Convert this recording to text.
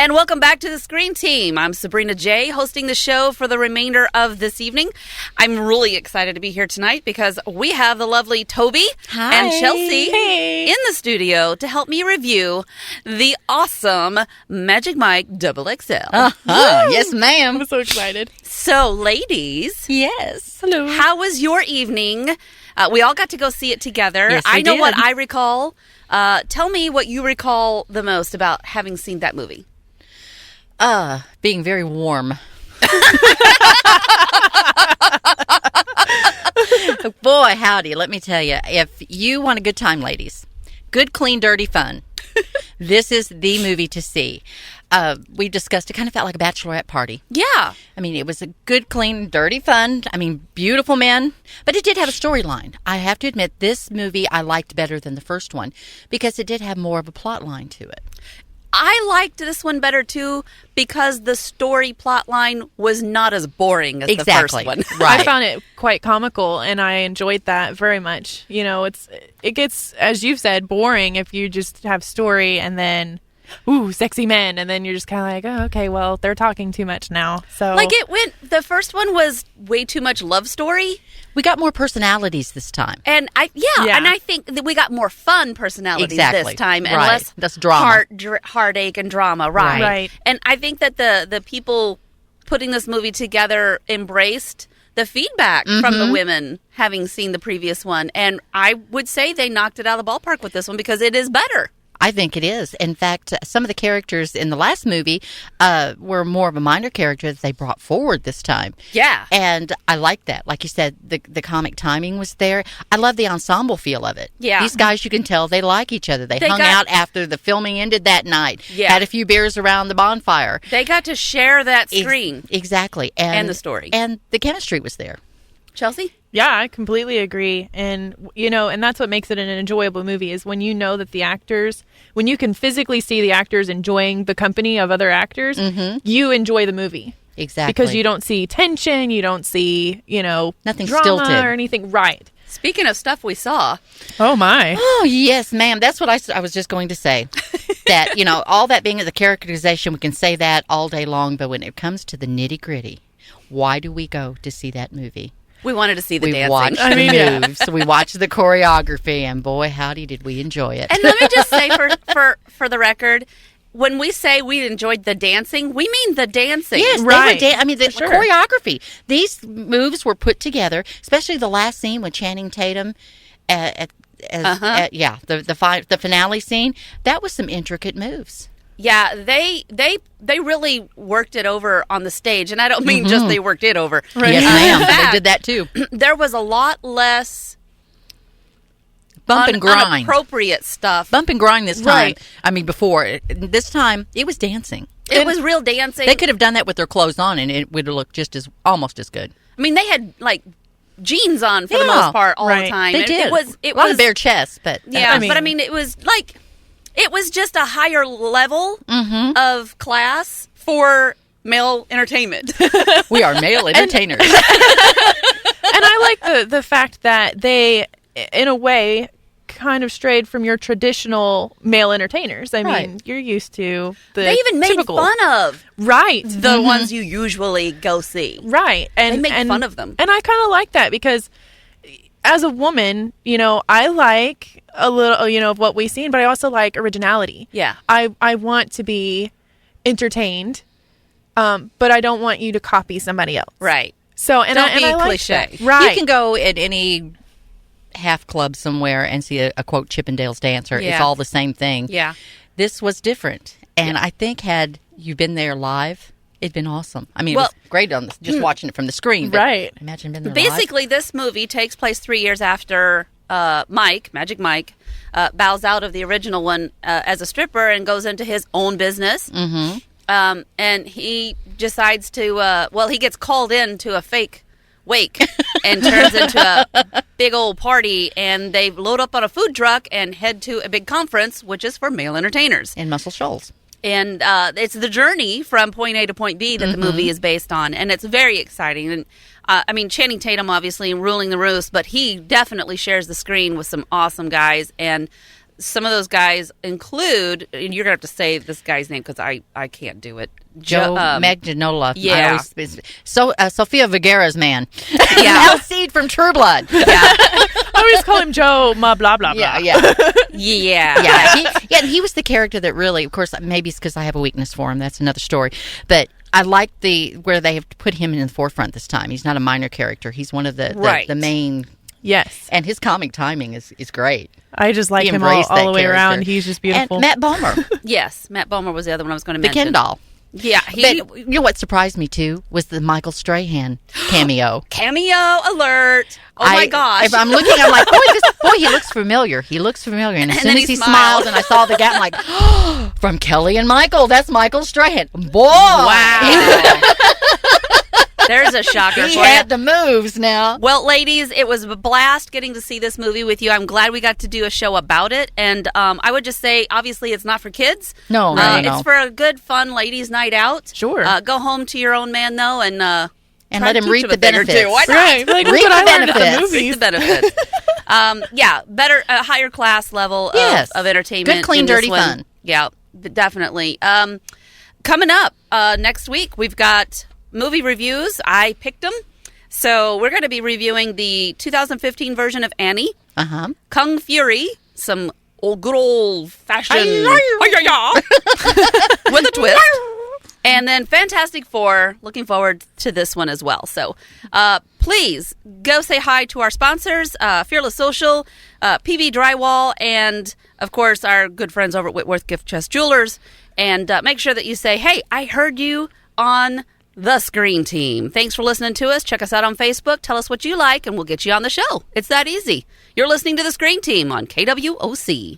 And welcome back to the Screen Team. I'm Sabrina J, hosting the show for the remainder of this evening. I'm really excited to be here tonight because we have the lovely Toby and Chelsea in the studio to help me review the awesome Magic Mike XXL. Yes, ma'am. I'm so excited. So, ladies. Yes. Hello. How was your evening? We all got to go see it together. Yes, I know did. what I recall. Tell me what you recall the most about having seen that movie. Being very warm. Boy, howdy, let me tell you. If you want a good time, ladies, good, clean, dirty fun, this is the movie to see. We discussed, it kind of felt like a bachelorette party. Yeah. I mean, it was a good, clean, dirty fun. I mean, beautiful men. But it did have a storyline. I have to admit, this movie I liked better than the first one because it did have more of a plot line to it. I liked this one better, too, because the story plot line was not as boring as the first one. Right. I found it quite comical, and I enjoyed that very much. You know, it gets, as you've said, boring if you just have story and then, ooh, sexy men, and then you're just kind of like, oh, okay, well, they're talking too much now. So, Like, the first one was way too much love story. We got more personalities this time. And I think that we got more fun personalities this time, and less That's drama, heartache, and drama. Right. And I think that the people putting this movie together embraced the feedback from the women having seen the previous one, and I would say they knocked it out of the ballpark with this one because it is better. I think it is. In fact, some of the characters in the last movie were more of a minor character that they brought forward this time. Yeah. And I like that. Like you said, the comic timing was there. I love the ensemble feel of it. Yeah. These guys, you can tell they like each other. They hung out after the filming ended that night. Yeah. Had a few beers around the bonfire. They got to share that screen. Exactly. And the story. And the chemistry was there. Chelsea? yeah, I completely agree. And, you know, and that's what makes it an enjoyable movie is when you know that the actors, when you can physically see the actors enjoying the company of other actors, you enjoy the movie. Exactly. Because you don't see tension, you don't see, you know, nothing drama stilted or anything. Right. Speaking of stuff we saw. Oh, my. Oh, yes, ma'am. That's what I was just going to say. That, you know, all that being the characterization, we can say that all day long. But when it comes to the nitty gritty, why do we go to see that movie? We wanted to see the dancing. We watched the moves. We watched the choreography. And boy, howdy, did we enjoy it. And let me just say for the record, when we say we enjoyed the dancing, we mean the dancing. Yes, right. They were the choreography. These moves were put together, especially the last scene with Channing Tatum the finale scene. That was some intricate moves. Yeah, they really worked it over on the stage, and I don't mean just they worked it over. Right. Yes, ma'am. They did that too. There was a lot less bump and grind, inappropriate stuff. Bump and grind this time. Right. I mean, before this time, it was dancing. It was real dancing. They could have done that with their clothes on, and it would have looked almost as good. I mean, they had like jeans on for the most part all the time. They did. It a lot was of bare chests, but but I mean, it was like it was just a higher level of class for male entertainment. We are male entertainers. And I like the fact that they, in a way, kind of strayed from your traditional male entertainers. I mean, you're used to the They even made fun of the ones you usually go see. Right. And they make fun of them. And I kind of like that because as a woman, you know, I like a little, you know, of what we've seen, but I also like originality. Yeah. I want to be entertained, but I don't want you to copy somebody else. Right. So, and don't I be like cliche. that. Right. You can go at any half club somewhere and see a quote Chippendales dancer. Yeah. It's all the same thing. Yeah. This was different. And I think had you been there live, it'd been awesome. I mean, it was great on just watching it from the screen. Right. Imagine being there Basically, this movie takes place 3 years after Magic Mike, bows out of the original one as a stripper and goes into his own business. Mm-hmm. And he decides to, he gets called in to a fake wake and turns into a big old party, and they load up on a food truck and head to a big conference, which is for male entertainers. In Muscle Shoals. And it's the journey from point A to point B that the movie is based on, and it's very exciting. And I mean, Channing Tatum obviously ruling the roost, but he definitely shares the screen with some awesome guys. And some of those guys include, and you're going to have to say this guy's name because I can't do it. Joe Magnola. Yeah. Sofia Vergara's man. Yeah. Alcide from True Blood. Yeah. I always call him Joe, blah, blah, blah. Yeah. Yeah. He was the character that really, of course, maybe it's because I have a weakness for him. That's another story. But I like where they have put him in the forefront this time. He's not a minor character. He's one of the main. Yes. And his comic timing is great. I just like him all the way around. He's just beautiful. And Matt Bomer. Yes, Matt Bomer was the other one I was going to The mention. Ken doll. Yeah. But you know what surprised me, too, was the Michael Strahan cameo. Cameo alert. Oh, my gosh. If I'm looking, I'm like, boy, he looks familiar. He looks familiar. And as soon as he smiled and I saw the gap, I'm like, oh, from Kelly and Michael, that's Michael Strahan. Boy. Wow. There's a shocker He for had you. the moves now. Well, ladies, it was a blast getting to see this movie with you. I'm glad we got to do a show about it. And I would just say, obviously, it's not for kids. No. It's for a good, fun ladies' night out. Sure. Go home to your own man, though, and let him reap the benefits. Why not? Right. Like, Reap that's what the I learned at the benefits. movies. The benefits. Yeah, better, a higher class level of entertainment. Good, clean, in this dirty one. fun. Yeah, definitely. Coming up next week, we've got movie reviews. I picked them. So we're going to be reviewing the 2015 version of Annie, Kung Fury, some good old-fashioned with a twist. And then Fantastic Four, looking forward to this one as well. So please go say hi to our sponsors, Fearless Social, PV Drywall, and, of course, our good friends over at Whitworth Gift Chest Jewelers. And make sure that you say, hey, I heard you on The Screen Team. Thanks for listening to us. Check us out on Facebook. Tell us what you like, and we'll get you on the show. It's that easy. You're listening to The Screen Team on KWOC.